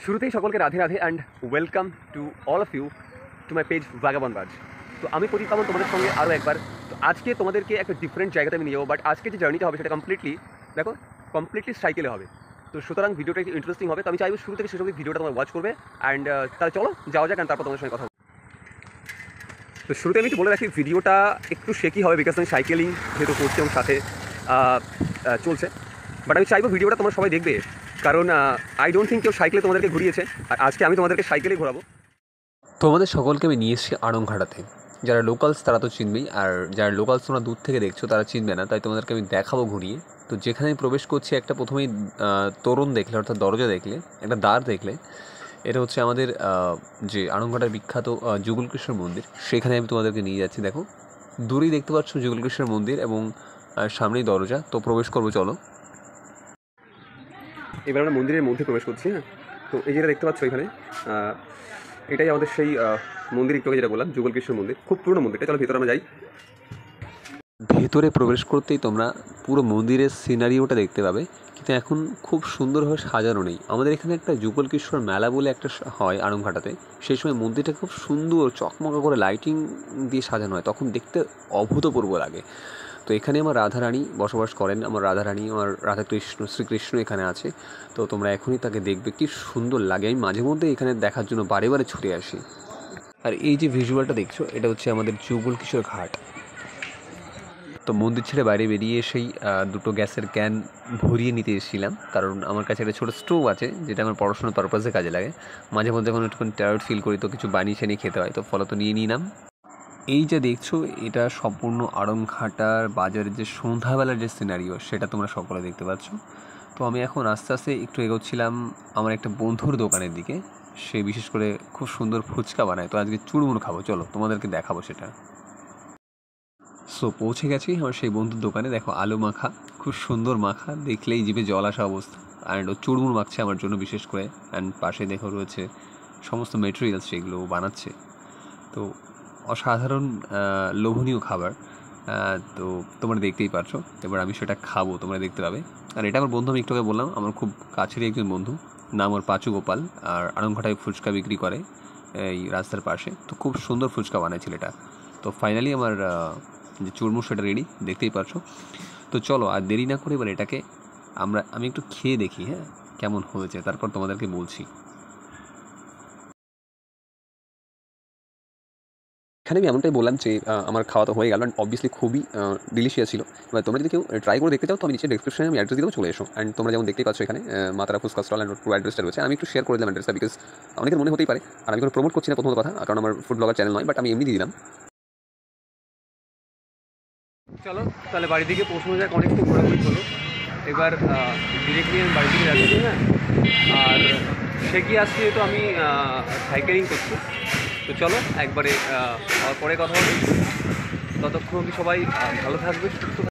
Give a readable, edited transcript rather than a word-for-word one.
শুরুতেই সকলকে Radhe Radhe and welcome to all of you to my page ভাগাবন বাজ। তো আমি প্রদীপ পাবন তোমাদের সঙ্গে আরও একবার। তো আজকে তোমাদেরকে একটা ডিফারেন্ট জায়গাতে আমি নিয়ে যাবো, বাট আজকে যে জার্নিটা হবে সেটা কমপ্লিটলি সাইকেলে হবে। তো সুতরাং ভিডিওটা একটু ইন্টারেস্টিং হবে। তো আমি চাইবো শুরু থেকে শেষ অবধি ভিডিওটা তোমরা ওয়াচ করবে অ্যান্ড তাহলে চলো যাওয়া যাক, তারপর তোমাদের সঙ্গে কথা হবে। তো শুরুতে আমি একটু বলে রাখি, ভিডিওটা একটু শেকি হবে বিকজ আমি সাইকেলিং যেহেতু করছি এবং সাথে চলছে, বাট আমি চাইবো ভিডিওটা তোমরা সবাই দেখবে, কারণ আই ডোন্ট থিঙ্ক কেউ সাইকেলে তোমাদেরকে ঘুরিয়েছে, আর আজকে আমি তোমাদেরকে সাইকেলে ঘোরাবো। তোমাদের সকলকে আমি নিয়ে এসেছি আড়ংঘাটাতে। যারা লোকালস তারা তো চিনবেই, আর যারা লোকালস তোমরা দূর থেকে দেখছো তারা চিনবে না, তাই তোমাদেরকে আমি দেখাবো ঘুরিয়ে। তো যেখানে আমি প্রবেশ করছি, একটা প্রথমেই তোরণ দেখলে, অর্থাৎ দরজা দেখলে, একটা দ্বার দেখলে, এটা হচ্ছে আমাদের যে আড়ংঘাটার বিখ্যাত যুগলকৃষ্ণ মন্দির, সেখানে আমি তোমাদেরকে নিয়ে যাচ্ছি। দেখো দূরেই দেখতে পাচ্ছ যুগলকৃষ্ণ মন্দির এবং সামনেই দরজা। তো প্রবেশ করবো, চলো। এবার আমরা মন্দিরের মধ্যে প্রবেশ করছি। হ্যাঁ, তো এই যেটা দেখতে পাচ্ছ এখানে, এটাই আমাদের সেই মন্দির, একটু যেটা বললাম যুগলকৃষ্ণ মন্দির, খুব পুরনো মন্দিরটা। চলো ভেতরে আমরা যাই। ভেতরে প্রবেশ করতেই তোমরা পুরো মন্দিরের সিনারিওটা দেখতে পাবে, কিন্তু এখন খুব সুন্দরভাবে সাজানো নেই। আমাদের এখানে একটা যুগলকিশোর মেলা বলে একটা হয় আড়ংঘাটাতে, সেই সময় মন্দিরটা খুব সুন্দর চকমকা করে লাইটিং দিয়ে সাজানো হয়, তখন দেখতে অভূতপূর্ব লাগে। তো এখানে আমার রাধারানী বসবাস করেন, আমার রাধারানী, আমার রাধাকৃষ্ণ, শ্রীকৃষ্ণ এখানে আছে। তো তোমরা এখনই তাকে দেখবে, কি সুন্দর লাগে। আমি মাঝে মধ্যে এখানে দেখার জন্য বারে বারে ছুটে আসি। আর এই যে ভিজুয়ালটা দেখছো, এটা হচ্ছে আমাদের যুগলকিশোর ঘাট। তো মন্দির ছেড়ে বাইরে বেরিয়ে এসেই দুটো গ্যাসের ক্যান ভরিয়ে নিতে এসেছিলাম, কারণ আমার কাছে একটা ছোটো স্টোভ আছে, যেটা আমার পড়াশোনার পারপাসে কাজে লাগে। মাঝে মধ্যে যখন একটুখানি টায়ার্ড ফিল করি, তো কিছু বানিয়ে নিয়ে খেতে হয়, তো ফলত নিয়ে নিলাম। এই যে দেখছো, এটা সম্পূর্ণ আড়ংঘাটার বাজারের যে সন্ধ্যাবেলার যে সিনারিও, সেটা তোমরা সকলে দেখতে পাচ্ছ। তো আমি এখন আস্তে আস্তে একটু এগোচ্ছিলাম আমার একটা বন্ধুর দোকানের দিকে। সে বিশেষ করে খুব সুন্দর ফুচকা বানায়, তো আজকে চুড়মুড় খাবো, চলো তোমাদেরকে দেখাবো সেটা। সো পৌঁছে গেছি আমার সেই বন্ধুর দোকানে। দেখো আলু মাখা, খুব সুন্দর মাখা, দেখলেই জিভে জল আসা অবস্থা। অ্যান্ড ও চুড়মুড় মাখছে আমার জন্য বিশেষ করে। অ্যান্ড পাশে দেখো রয়েছে সমস্ত মেটেরিয়ালস, সেগুলো বানাচ্ছে। তো অসাধারণ লোভনীয় খাবার। তো তোমরা দেখতেই পারছো। এবার আমি সেটা খাবো, তোমরা দেখতে পাবে। আর এটা আমার বন্ধু, আমি একটু আগে বললাম, আমার খুব কাছেরই একজন বন্ধু, নাম ওর পাঁচু গোপাল। আর আড়ংঘাটায় ফুচকা বিক্রি করে এই রাস্তার পাশে। তো খুব সুন্দর ফুচকা বানায় ছেলেটা। তো ফাইনালি আমার যে চুরমুর সেটা রেডি, দেখতেই পারছো। তো চলো আর দেরি না করে এবার এটাকে আমি একটু খেয়ে দেখি, হ্যাঁ কেমন হয়েছে, তারপর তোমাদেরকে বলছি। এখানে আমি এমনটাই বললাম যে আমার খাওয়া তো হয়ে গেল, অ্যান্ড অবভিয়াসলি খুবই ডিলিশিয়াস ছিল। এবার তোমরা যদি কেউ ট্রাই করে দেখতে চাও, তো আমি নিচে ডেসক্রিপশনে আমি অ্যাড্রেস দিয়েও চলে এসো। অ্যান্ড তোমরা যেমন দেখতেই পাচ্ছ এখানে মাতারা ফুচকা স্টল অ্যান্ড পুরো অ্যাড্রেসটা রয়েছে। আমি একটু শেয়ার করে দিলাম অ্যাড্রেসটা, বিকজ অনেকের মনে হতেই পারে, আর আমি কোনো প্রমোট করছি না প্রথমত কথা, কারণ আমার ফুড ব্লগার চ্যানেল নয়, বাট আমি এমনি দিয়ে দিলাম। চলো তাহলে বাড়ির দিকে পৌঁছানো যাক, অনেকক্ষণ ঘোরাঘুরি হলো। এবার ডিরেক্টলি আমি বাড়ির দিকে যাচ্ছি। হ্যাঁ, আর সে কি আসছে, তো আমি সাইকেলিং করছি। তো চলো একবারে পরে কথা হবে। ততক্ষণ অবধি সবাই ভালো থাকবে, সুস্থ থাকবে।